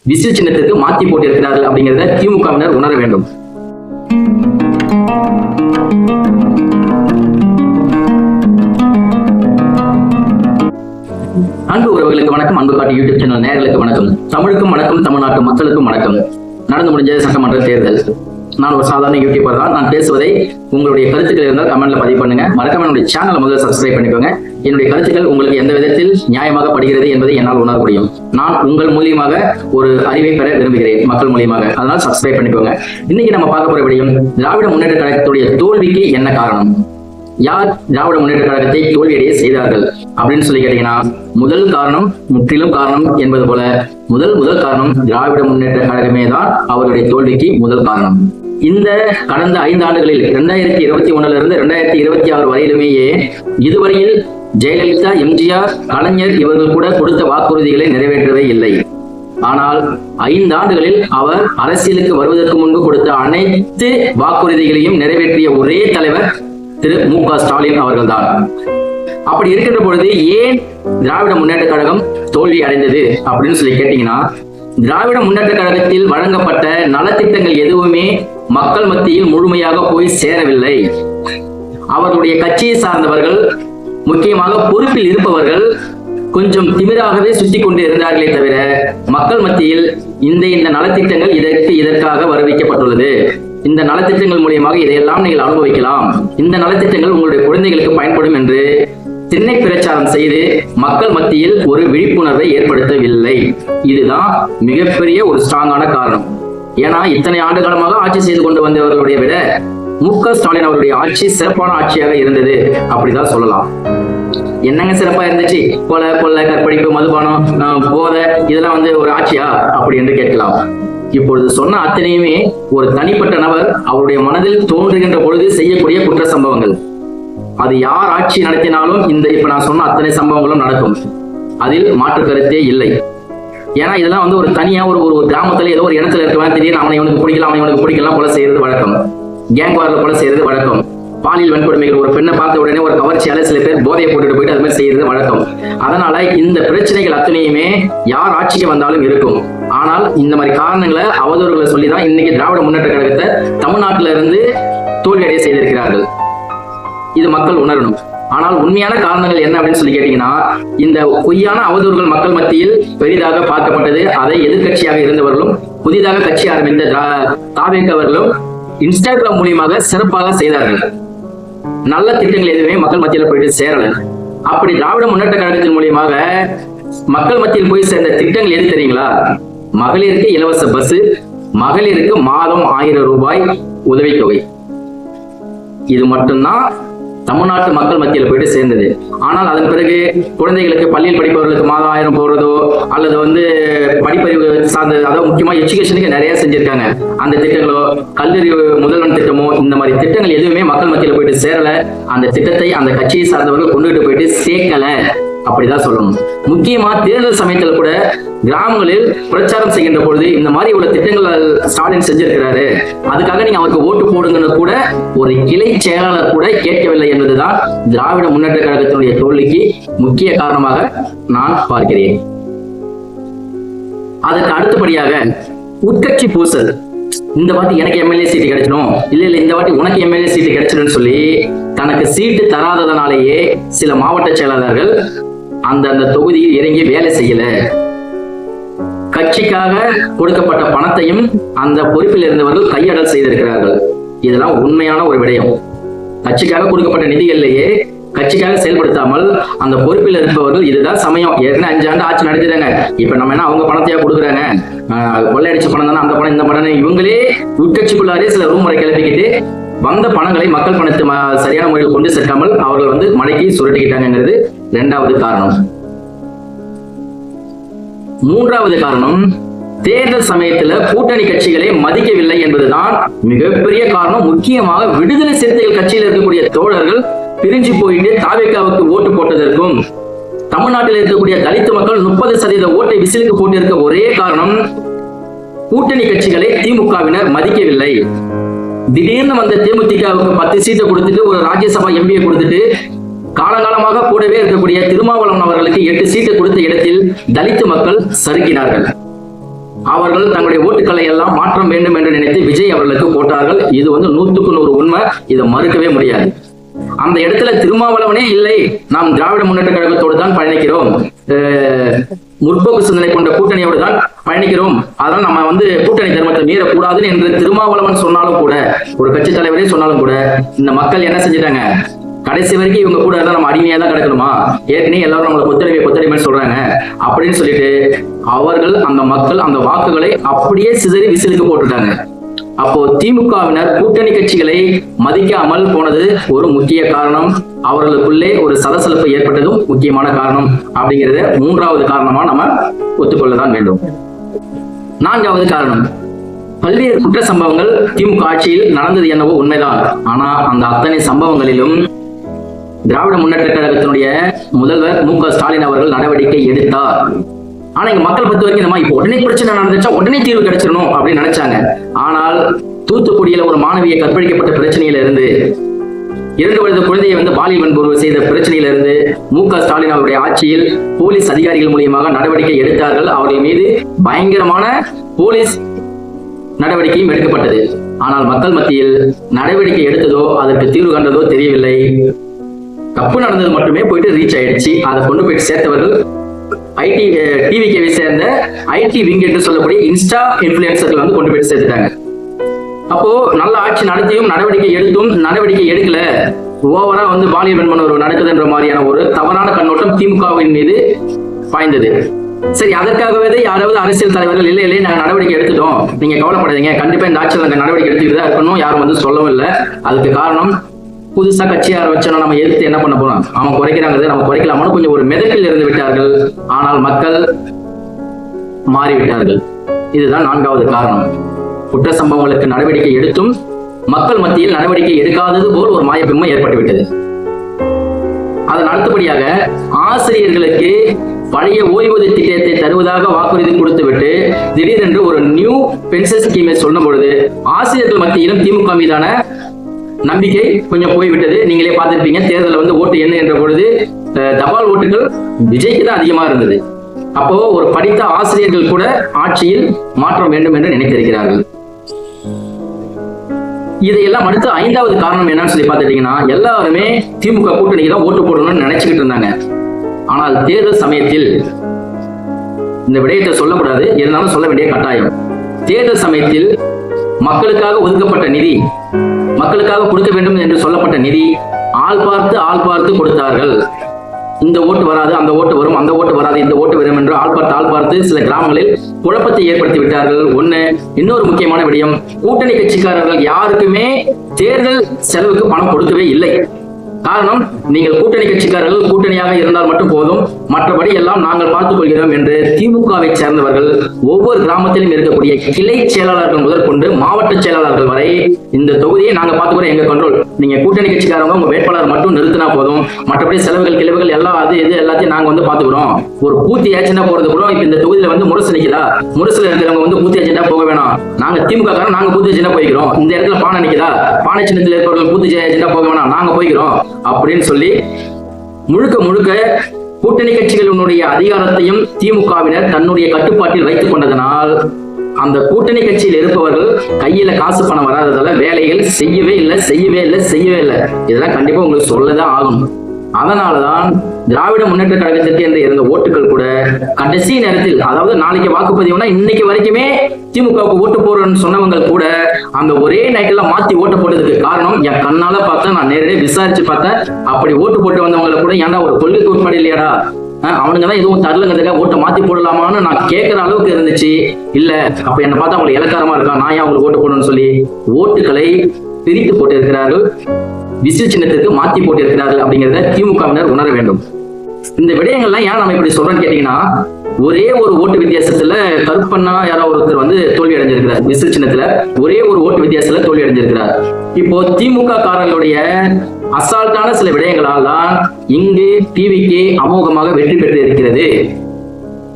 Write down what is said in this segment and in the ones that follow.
Whistle சின்னத்திற்கு மாற்றி போட்டிருக்கிறார்கள் அப்படிங்கிறத திமுகவினர் உணர வேண்டும். அன்பு உறவுகளுக்கு வணக்கம். அன்பு காட்டு யூடியூப் சேனல் நேயர்களுக்கு வணக்கம். தமிழுக்கும் வணக்கம், தமிழ்நாட்டு மக்களுக்கும் வணக்கம். நடந்து முடிஞ்ச சட்டமன்ற தேர்தல். நான் ஒரு சாதாரண யூடியூபர் தான். நான் பேசுவதை உங்களுடைய கருத்துக்கள் இருந்தால் கமெண்ட்ல பதிவு பண்ணுங்க. மறக்காம என்னுடைய சேனலை முதல்ல சப்ஸ்கிரைப் பண்ணிக்கோங்க. என்னுடைய கருத்துக்கள் உங்களுக்கு எந்த விதத்தில் நியாயமாக படுகிறது என்பதை என்னால் உணர முடியும். நான் உங்கள் மூலியமாக ஒரு அறிவை பெற விரும்புகிறேன், மக்கள் மூலியமாக. அதனால் சப்ஸ்கிரைப் பண்ணிக்கோங்க. இன்னைக்கு நம்ம பார்க்க போற விடயம், திராவிட முன்னேற்ற கழகத்துடைய தோல்விக்கு என்ன காரணம், யார் திராவிட முன்னேற்ற கழகத்தை தோல்வியடைய செய்தார்கள் அப்படின்னு சொல்லி கேட்டீங்கன்னா, முதல் காரணம், முற்றிலும் காரணம் என்பது போல முதல் காரணம் திராவிட முன்னேற்ற கழகமே தான் அவருடைய தோல்விக்கு முதல் காரணம். இந்த கடந்த 5 ஆண்டுகளில் 2021 இருந்து 2026 வரையிலுமேயே இதுவரையில் ஜெயலலிதா, எம்ஜிஆர், கலைஞர் இவர்கள் கூட கொடுத்த வாக்குறுதிகளை நிறைவேற்றவே இல்லை. ஆனால் 5 ஆண்டுகளில் அவர் அரசியலுக்கு வருவதற்கு முன்பு கொடுத்த அனைத்து வாக்குறுதிகளையும் நிறைவேற்றிய ஒரே தலைவர் திரு மு.க. ஸ்டாலின் அவர்கள் தான். அப்படி இருக்கின்ற பொழுது ஏன் திராவிட முன்னேற்ற கழகம் தோல்வி அடைந்தது அப்படின்னு சொல்லி கேட்டீங்கன்னா, திராவிட முன்னேற்ற கழகத்தில் வழங்கப்பட்ட நலத்திட்டங்கள் எதுவுமே மக்கள் மத்தியில் முழுமையாக போய் சேரவில்லை. அவர்களுடைய கட்சியை சார்ந்தவர்கள், முக்கியமாக பொறுப்பில் இருப்பவர்கள் கொஞ்சம் திமிராகவே சுத்தி கொண்டு இருந்தார்களே தவிர, மக்கள் மத்தியில் இந்த நலத்திட்டங்கள் இதற்காக வருவிக்கப்பட்டுள்ளது, இந்த நலத்திட்டங்கள் மூலியமாக இதையெல்லாம் நீங்கள் அனுபவிக்கலாம், இந்த நலத்திட்டங்கள் உங்களுடைய குழந்தைகளுக்கு பயன்படும் என்று திண்ணை பிரச்சாரம் செய்து மக்கள் மத்தியில் ஒரு விழிப்புணர்வை ஏற்படுத்தவில்லை. இதுதான் மிகப்பெரிய ஒரு ஸ்ட்ராங்கான காரணம். ஏன்னா இத்தனை ஆண்டு காலமாக ஆட்சி செய்து கொண்டு வந்தவர்களுடைய விட மு.க. ஸ்டாலின் அவருடைய ஆட்சி சிறப்பான ஆட்சியாக இருந்தது அப்படிதான் சொல்லலாம். என்னங்க சிறப்பா இருந்துச்சு? கொலை, கற்பழிப்பு, மதுபானம், போதை, இதெல்லாம் ஒரு ஆட்சியா அப்படி என்று கேட்கலாம். இப்பொழுது சொன்ன அத்தனையுமே ஒரு தனிப்பட்ட நபர் அவருடைய மனதில் தோன்றுகின்ற பொழுது செய்யக்கூடிய குற்ற சம்பவங்கள். அது யார் ஆட்சி நடத்தினாலும் இப்ப நான் சொன்ன அத்தனை சம்பவங்களும் நடக்கும். அதில் மாற்று கருத்தே இல்லை. ஏன்னா இதெல்லாம் ஒரு தனியா ஒரு கிராமத்துல ஏதோ ஒரு இடத்துல இருக்கவன் திடீர்னு அவனை இவனுக்கு பிடிக்கலாம், அவன் இவனுக்கு பிடிக்கலாம், கொலை செய்யறது வழக்கம். கேங் வார்ல கொலை செய்யறது வழக்கம். பாலியல் வன்கொடுமைகள், ஒரு பெண்ணை பார்த்த உடனே ஒரு கவர்ச்சியால சில பேர் போதையை போட்டுட்டு போயிட்டு அது மாதிரி செய்யறது வழக்கம். அதனால இந்த பிரச்சனைகள் அத்தனையுமே யார் ஆட்சிக்கு வந்தாலும் இருக்கும். ஆனால் இந்த மாதிரி காரணங்களை, அவதூறுகளை சொல்லிதான் இன்னைக்கு திராவிட முன்னேற்ற கழகத்தை தமிழ்நாட்டில இருந்து தோல்வியடைய செய்திருக்கிறார்கள். இது மக்கள் உணரணும். ஆனால் உண்மையான காரணங்கள் என்ன அப்படின்னு சொல்லி கேட்டீங்கன்னா, இந்த பொய்யான அவதூறுகள் மக்கள் மத்தியில் பெரிதாக பார்க்கப்பட்டது. அதை எதிர்கட்சியாக இருந்தவர்களும் புதிதாக கட்சி ஆரம்பித்த தாவேக்கவர்களும் இன்ஸ்டாகிராம் மூலியமாக சிறப்பாக செய்தார்கள். நல்ல திட்டங்கள் எதுவுமே மக்கள் மத்தியில் போயிட்டு சேரல. அப்படி திராவிட முன்னேற்ற கழகத்தின் மூலியமாக மக்கள் மத்தியில் போய் சேர்ந்த திட்டங்கள் எது தெரியுங்களா? மகளிருக்கு இலவச பஸ், மகளிருக்கு மாதம் 1000 ரூபாய் உதவித்தொகை. இது மட்டும்தான் தமிழ்நாட்டு மக்கள் மத்தியில் போயிட்டு சேர்ந்தது. ஆனால் அதன் பிறகு குழந்தைகளுக்கு, பள்ளியில் படிப்பவர்களுக்கு மாதம் 1000 போடுறதோ, அல்லது படிப்பறிவு சார்ந்த, அதாவது முக்கியமா எஜுகேஷனுக்கு நிறைய செஞ்சிருக்காங்க. அந்த திட்டங்களோ, கல்லூரி முதல்வன் திட்டமோ, இந்த மாதிரி திட்டங்கள் எதுவுமே மக்கள் மத்தியில் போயிட்டு சேரல. அந்த திட்டத்தை அந்த கட்சியை சார்ந்தவர்கள் கொண்டுகிட்டு போயிட்டு சேர்க்கல அப்படிதான் சொல்லணும். முக்கியமா தேர்தல் சமயத்துல கூட கிராமங்களில் பிரச்சாரம் செய்கின்ற பொழுது இந்த மாதிரி உள்ள திட்டங்கள் ஸ்டாலின் செஞ்சிருக்கிறாரு, அதுக்காக நீங்க அவருக்கு ஓட்டு போடுங்கன்னு கூட ஒரு கிளை செயலாளர் கூட கேட்கவில்லை என்பதுதான் திராவிட முன்னேற்ற கழகத்தினுடைய தோல்விக்கு முக்கிய காரணமாக நான் பார்க்கிறேன். அதற்கு அடுத்தபடியாக உட்கட்சி பூசல். இந்த வாட்டி எனக்கு எம்எல்ஏ சீட்டு கிடைச்சிடும், இல்ல இந்த வாட்டி உனக்கு எம்எல்ஏ சீட்டு கிடைச்சிடும் சொல்லி தனக்கு சீட்டு தராததனாலேயே சில மாவட்ட செயலாளர்கள் அந்த தொகுதியில் இறங்கி வேலை செய்யல. கட்சிக்காக கொடுக்கப்பட்ட பணத்தையும் அந்த பொறுப்பில் இருந்தவர்கள் கையடல் செய்திருக்கிறார்கள். இதெல்லாம் உண்மையான ஒரு விடயம். கட்சிக்காக கொடுக்கப்பட்ட நிதிகளிலேயே கட்சிக்காக செயல்படுத்தாமல் அந்த பொறுப்பில் இருப்பவர்கள் இதுதான் சமயம், ஏற்கனவே 5 ஆண்டு ஆட்சி நடத்திட்டாங்க, இப்ப நம்ம என்ன அவங்க பணத்தையா கொடுக்குறாங்க, கொள்ளையடிச்ச பணம் தானே, அந்த பணம் இந்த பணம், இவங்களே உட்கட்சிக்குள்ளாரே சில ரூமுறை கிளப்பிக்கிட்டு வந்த பணங்களை மக்கள் பணத்தை சரியான முறையில் கொண்டு சேர்க்காமல் அவர்கள் மடக்கி சுருட்டிக்கிட்டாங்கிறது 2வது காரணம். 3வது காரணம், தேர்தல் சமயத்துல கூட்டணி கட்சிகளை மதிக்கவில்லை என்பதுதான் மிகப்பெரிய காரணம். முக்கியமாக விடுதலை சிறுத்தைகள் கட்சியில் இருக்கக்கூடிய தோழர்கள் பிரிஞ்சு போயிட்டு தாவேக்காவுக்கு ஓட்டு போட்டதற்கும், தமிழ்நாட்டில் இருக்கக்கூடிய தலித் மக்கள் 30% ஓட்டை விசிலுக்கு போட்டு இருக்க ஒரே காரணம், கூட்டணி கட்சிகளை திமுகவினர் மதிக்கவில்லை. திடீர்னு வந்த தேமுதிகவுக்கு 10 சீட்டை கொடுத்துட்டு, ஒரு ராஜ்யசபா எம்பியை கொடுத்துட்டு, காலகாலமாக கூடவே இருக்கக்கூடிய திருமாவளவன் அவர்களுக்கு 8 சீட்டை கொடுத்த இடத்தில் தலித் மக்கள் சறுக்கினார்கள். அவர்கள் தங்களுடைய ஓட்டுக்களை எல்லாம் மாற்றம் வேண்டும் என்று நினைத்து விஜய் அவர்களுக்கு போட்டார்கள். இது 100க்கு 100 உண்மை, இதை மறுக்கவே முடியாது. அந்த இடத்துல திருமாவளவனே இல்லை, நாம் திராவிட முன்னேற்ற கழகத்தோடு தான் பயணிக்கிறோம், முற்போக்கு சிந்தனை கொண்ட கூட்டணியோடு தான் பயணிக்கிறோம், அதனால் நம்ம கூட்டணி தர்மத்தை மீறக்கூடாதுன்னு என்று திருமாவளவன் சொன்னாலும் கூட, ஒரு கட்சி தலைவரே சொன்னாலும் கூட, இந்த மக்கள் என்ன செஞ்சிட்டாங்க, கடைசி வரைக்கும் இவங்க கூட இருந்தா நம்ம அடிமையா தான் கிடக்கணுமா, ஏற்கனவே எல்லாரும் நம்மளை கொத்தடிமை சொல்றாங்க அப்படின்னு சொல்லிட்டு அவர்கள் அந்த மக்கள் அந்த வாக்குகளை அப்படியே சிதறி விசிலுக்கு போட்டுட்டாங்க. அப்போ திமுகவினர் கூட்டணி கட்சிகளை மதிக்காமல் போனது ஒரு முக்கிய காரணம், அவர்களுக்குள்ளே ஒரு சலசலப்பு ஏற்பட்டதும் முக்கியமான காரணம் அப்படிங்கிறத 3வது காரணமா நம்ம ஒத்துக்கொள்ளதான் வேண்டும். 4வது காரணம், பல்வேறு குற்ற சம்பவங்கள் திமுக ஆட்சியில் நடந்தது என்னவோ உண்மைதான். ஆனா அந்த அத்தனை சம்பவங்களிலும் திராவிட முன்னேற்ற கழகத்தினுடைய முதல்வர் மு.க. ஸ்டாலின் அவர்கள் நடவடிக்கை எடுத்தார். ஆனா இங்க மக்கள் பொறுத்த வரைக்கும் நம்ம இப்போ உடனே பிரச்சனை நடந்துச்சா உடனே தீர்வு கிடைச்சிடணும் அப்படின்னு நினைச்சாங்க. ஆனால் தூத்துக்குடியில ஒரு மாணவியை கற்பழிக்கப்பட்ட பிரச்சனையில இருந்து, 2 வயது குழந்தையை பாலியல் வன்புணர்வு செய்த பிரச்சனையில இருந்து மு.க. ஸ்டாலின் அவருடைய ஆட்சியில் போலீஸ் அதிகாரிகள் மூலியமாக நடவடிக்கை எடுத்தார்கள். அவர்கள் மீது பயங்கரமான போலீஸ் நடவடிக்கையும் எடுக்கப்பட்டது. ஆனால் மக்கள் மத்தியில் நடவடிக்கை எடுத்ததோ அதற்கு தீர்வு கண்டதோ தெரியவில்லை. தப்பு நடந்தது மட்டுமே போயிட்டு ரீச் ஆயிடுச்சு. அதை கொண்டு போயிட்டு சேர்த்தவர்கள் டிவிகேவை சேர்ந்த ஐடி விங் என்று சொல்லக்கூடிய இன்ஸ்டா இன்ஃபுளுசர்கள் கொண்டு போயிட்டு சேர்த்துட்டாங்க. அப்போ நல்ல ஆட்சி நடத்தியும் நடவடிக்கை எடுத்தும் நடவடிக்கை எடுக்கல, ஓவரா பாலியல் வன்முறை நடக்குதுன்ற மாதிரியான ஒரு தவறான கண்ணோட்டம் திமுகவின் மீது பாய்ந்தது. சரி, அதற்காகவே யாராவது அரசியல் தலைவர்கள் இல்லை நாங்க நடவடிக்கை எடுத்துட்டோம், நீங்க கவலைப்படாதீங்க, கண்டிப்பா இந்த ஆட்சியில் நாங்க நடவடிக்கை எடுத்துக்கிட்டு தான் இருக்கணும் யாரும் சொல்லவும் இல்லை. அதுக்கு காரணம், புதுசா கட்சி ஆரம்பிச்சோம், நம்ம எதிர்த்து என்ன பண்ண போறோம், அவங்க குறைக்கிறாங்க நம்ம குறைக்கலாமான்னு கொஞ்சம் ஒரு மிதப்பில் இருந்து விட்டார்கள். ஆனால் மக்கள் மாறிவிட்டார்கள். இதுதான் 4வது காரணம். குற்ற சம்பவங்களுக்கு நடவடிக்கை எடுத்தும் மக்கள் மத்தியில் நடவடிக்கை எடுக்காதது போல் ஒரு மாயப்பின்மை ஏற்பட்டுவிட்டது. அதன் அடுத்தபடியாக ஆசிரியர்களுக்கு பழைய ஓய்வூதிய திட்டத்தை தருவதாக வாக்குறுதி கொடுத்துவிட்டு திடீரென்று ஒரு நியூ பென்ஷன் ஸ்கீமை சொன்ன பொழுது ஆசிரியர்கள் மத்தியிலும் திமுக மீதான நம்பிக்கை கொஞ்சம் போய்விட்டது. நீங்களே பார்த்திருப்பீங்க, தேர்தலில் ஓட்டு என்ன என்ற பொழுது தபால் ஓட்டுகள் விஜய்க்கு தான் அதிகமா இருந்தது. அப்போ ஒரு படித்த ஆசிரியர்கள் கூட ஆட்சியில் மாற்றம் வேண்டும் என்று நினைத்திருக்கிறார்கள். இதையெல்லாம் அடுத்து 5வது காரணம் என்னன்னு சொல்லி பார்த்துட்டீங்கன்னா, எல்லாருமே திமுக கூட்டணிக்கு தான் ஓட்டு போடணும்னு நினைச்சுக்கிட்டு இருந்தாங்க. ஆனால் தேர்தல் சமயத்தில் இந்த விடயத்தை சொல்லக்கூடாது, இருந்தாலும் சொல்ல வேண்டிய கட்டாயம். தேர்தல் சமயத்தில் மக்களுக்காக ஒதுக்கப்பட்ட நிதி, மக்களுக்காக கொடுக்க வேண்டும் என்று சொல்லப்பட்ட நிதி ஆள் பார்த்து கொடுத்தார்கள். இந்த ஓட்டு வராது, அந்த ஓட்டு வரும், அந்த ஓட்டு வராது, இந்த ஓட்டு வரும் என்று ஆள் பார்த்து சில கிராமங்களில் குழப்பத்தை ஏற்படுத்தி விட்டார்கள். இன்னொரு முக்கியமான விடயம், கூட்டணி கட்சிக்காரர்கள் யாருக்குமே தேர்தல் செலவுக்கு பணம் கொடுக்கவே இல்லை. காரணம், நீங்கள் கூட்டணி கட்சிக்காரர்கள் கூட்டணியாக இருந்தால் மட்டும் போதும், மற்றபடி எல்லாம் நாங்கள் பார்த்துக் கொள்கிறோம் என்று திமுகவை சேர்ந்தவர்கள் ஒவ்வொரு கிராமத்திலும் இருக்கக்கூடிய கிளை செயலாளர்கள் முதற்கொண்டு மாவட்ட செயலாளர்கள் வரை இந்த தொகுதியை நாங்க பார்த்துக்கிறோம், எங்க கண்ட்ரோல், நீங்க கூட்டணி கட்சிக்காரங்க உங்க வேட்பாளர் மட்டும் நிறுத்தினா போதும், மற்றபடி செலவுகள் கிளவுகள் எல்லாம் அது இது எல்லாத்தையும் நாங்க பார்த்துக்கிறோம். ஒரு பூத்தி ஏஜெண்டா போறது கூட இப்ப இந்த தொகுதியில முரசு நிக்குதா, முரசுல இருக்கிறவங்க பூத்தி ஏஜெண்டா போக வேணாம், நாங்க திமுக காரன் நாங்க பூத்தி ஏஜெண்டா போய்க்கிறோம். இந்த இடத்துல பானை நிக்குதா, பானை சின்னத்தில் இருக்கிறவர்கள் பூத்தி ஏஜெண்டா போக வேணாம், நாங்க போய்க்கிறோம் அப்படின்னு சொல்லி முழுக்க கூட்டணி கட்சிகளுடைய அதிகாரத்தையும் திமுகவினர் தன்னுடைய கட்டுப்பாட்டில் வைத்துக் கொண்டதனால் அந்த கூட்டணி கட்சியில் இருப்பவர்கள் கையில காசு பணம் வராததால வேலைகள் செய்யவே இல்லை. இதெல்லாம் கண்டிப்பா உங்களுக்கு சொல்லதான் ஆகும். அதனாலதான் திராவிட முன்னேற்ற கழகத்திற்கு என்று இருந்த ஓட்டுகள் கூட கடைசி நேரத்தில், அதாவது நாளைக்கு வாக்குப்பதிவுனா இன்னைக்கு வரைக்குமே திமுகவுக்கு ஓட்டு போறேன்னு சொன்னவங்க கூட அந்த ஒரே நைட்ல மாத்தி ஓட்டு போட்டதுக்கு காரணம் என் கண்ணால பார்த்தேன், நான் நேரடியாக விசாரிச்சு பார்த்தேன். அப்படி ஓட்டு போட்டு வந்தவங்களை கூட ஏன்டா ஒரு கொள்கைக்கு உட்பட இல்லையாடா, அவனுங்க தான் எதுவும் தரலங்கிறதுக்காக ஓட்டை மாத்தி போடலாமான்னு நான் கேட்கிற அளவுக்கு இருந்துச்சு. இல்ல அப்ப என்ன பார்த்தா அவங்களுக்கு இலக்காரமா இருக்கா, நான் ஏன் அவங்களுக்கு ஓட்டு போடணும்னு சொல்லி ஓட்டுகளை பிரித்து போட்டு இருக்கிறார்கள், விசில் சின்னத்திற்கு மாத்தி போட்டு இருக்கிறார்கள் அப்படிங்கிறத திமுகவினர் உணர வேண்டும். இந்த விடயங்கள்லாம் ஏன் நம்ம இப்படி சொல்றோம்னு கேட்டீங்கன்னா, ஒரே ஒரு ஓட்டு வித்தியாசத்துல கருப்பண்ணா யாரோ ஒருத்தர் தோல்வி அடைஞ்சிருக்கிறார், விசில் சின்னத்துல ஒரே ஒரு ஓட்டு வித்தியாசத்துல தோல்வி அடைஞ்சிருக்கிறார். இப்போ திமுக காரர்களுடைய அசால்ட்டான சில விடயங்களால் தான் இங்கு டிவிகே அமோகமாக வெற்றி பெற்று இருக்கிறது.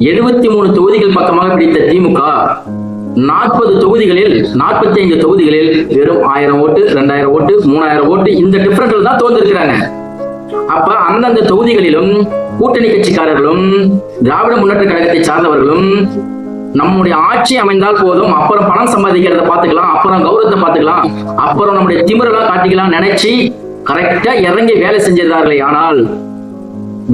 73 தொகுதிகள் பக்கமாக பிடித்த திமுக 40 தொகுதிகளில் 45 தொகுதிகளில் வெறும் 1000 ஓட்டு, 2000 ஓட்டு, 3000 ஓட்டு இந்த டிஃபரன்ஸ்ல தான் தோன்றிருக்கிறாங்க. அப்ப அந்தந்த தொகுதிகளிலும் கூட்டணி கட்சிக்காரர்களும் திராவிட முன்னேற்ற கழகத்தை சார்ந்தவர்களும் நம்முடைய ஆட்சி அமைந்தால் போதும், அப்புறம் பணம் சம்பாதிக்கிறத பாத்துக்கலாம், அப்புறம் கௌரவத்தை பாத்துக்கலாம், அப்புறம் நம்முடைய திமிரெல்லாம் காட்டிக்கலாம் நினைச்சு கரெக்டா இறங்கி வேலை செஞ்சிருந்தார்களே. ஆனால்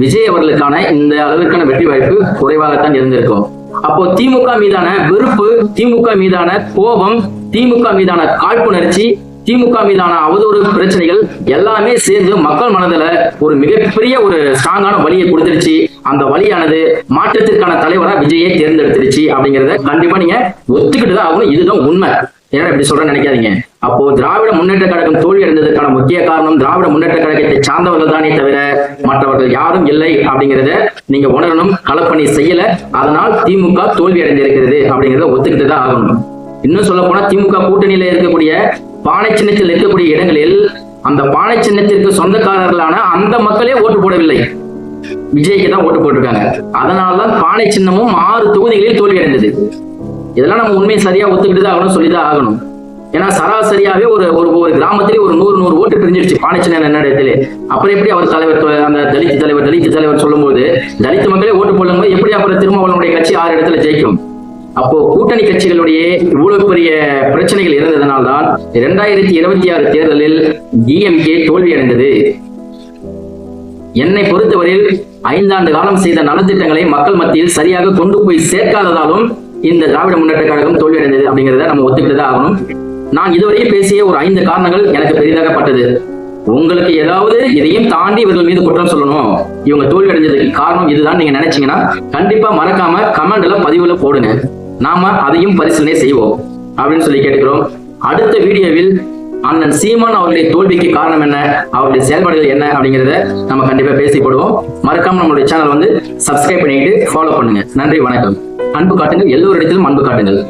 விஜய் அவர்களுக்கான இந்த அளவிற்கான வெற்றி வாய்ப்பு குறைவாகத்தான் இருந்திருக்கும். அப்போ திமுக மீதான வெறுப்பு, திமுக மீதான கோபம், திமுக மீதான காழ்ப்புணர்ச்சி, திமுக மீதான அவதூறு பிரச்சனைகள் எல்லாமே சேர்ந்து மக்கள் மனதில் ஒரு மிகப்பெரிய ஒரு ஸ்ட்ராங்கான வழியை கொடுத்துருச்சு. அந்த வழியானது மாற்றத்திற்கான தலைவரா விஜயை தேர்ந்தெடுத்துருச்சு அப்படிங்கிறத கண்டிப்பா நீங்க ஒத்துக்கிட்டு தான் ஆகணும். இதுதான் உண்மை. ஏன்னா இப்படி சொல்றேன்னு நினைக்காதீங்க. அப்போ திராவிட முன்னேற்ற கழகம் தோல்வி அடைந்ததற்கான முக்கிய காரணம் திராவிட முன்னேற்ற கழகத்தை சார்ந்தவர்கள் தானே தவிர மற்றவர்கள் யாரும் இல்லை அப்படிங்கிறத நீங்க உணரணும். களப்பணி செய்யல, அதனால் திமுக தோல்வி அடைந்திருக்கிறது அப்படிங்கிறத ஒத்துக்கிட்டு தான் ஆகணும். இன்னும் சொல்ல போனா திமுக கூட்டணியில இருக்கக்கூடிய பானை சின்னத்தில் இருக்கக்கூடிய இடங்களில் அந்த பானை சின்னத்திற்கு சொந்தக்காரர்களான அந்த மக்களே ஓட்டு போடவில்லை, விஜய்க்கு தான் ஓட்டு போட்டிருக்காங்க. அதனாலதான் பானை சின்னமும் 6 தொகுதிகளில் தோல்வி அடைந்தது. இதெல்லாம் நம்ம உண்மையை சரியா ஒத்துக்கிட்டு தான் ஆகணும், சொல்லிதான் ஆகணும். ஏன்னா சராசரியாவே ஒரு கிராமத்திலே ஒரு 100 ஓட்டு பிரிஞ்சிருச்சு பானை சின்ன இடத்துல. அப்புறம் எப்படி அவர் தலைவர், அந்த தலித் தலைவர் சொல்லும் போது தலித் மக்களே ஓட்டு போடும் போது எப்படி அப்புறம் திருமாவளவனுடைய கட்சி 6 இடத்துல ஜெயிக்கும்? அப்போ கூட்டணி கட்சிகளுடைய இவ்வளவு பெரிய பிரச்சனைகள் இருந்ததனால்தான் 2026 தேர்தலில் டிஎம்கே தோல்வி அடைந்தது. என்னை பொறுத்தவரையில் 5 ஆண்டு காலம் செய்த நலத்திட்டங்களை மக்கள் மத்தியில் சரியாக கொண்டு போய் சேர்க்காததாலும் இந்த திராவிட முன்னேற்ற கழகம் தோல்வி அடைந்தது அப்படிங்கிறத நம்ம ஒத்துக்கிட்டுதான் ஆகணும். நான் இதுவரையும் பேசிய ஒரு 5 காரணங்கள் எனக்கு பெரிதாகப்பட்டது. உங்களுக்கு ஏதாவது இதையும் தாண்டி இவர்கள் மீது குற்றம் சொல்லணும், இவங்க தோல்வி அடைஞ்சதுக்கு காரணம் இதுதான் நீங்க நினைச்சீங்கன்னா கண்டிப்பா மறக்காம கமெண்ட்ல பதிவுல போடுங்க. நாம அதையும் பரிசீலனை செய்வோம் அப்படின்னு சொல்லி கேட்டுக்கிறோம். அடுத்த வீடியோவில் அண்ணன் சீமான் அவருடைய தோல்விக்கு காரணம் என்ன, அவருடைய செயல்பாடுகள் என்ன அப்படிங்கிறத நம்ம கண்டிப்பா பேசி போடுவோம். மறக்காம நம்மளுடைய சேனல் சப்ஸ்கிரைப் பண்ணிட்டு ஃபாலோ பண்ணுங்க. நன்றி, வணக்கம். அன்பு காட்டுங்கள், எல்லோரிடத்திலும் அன்பு காட்டுங்கள்.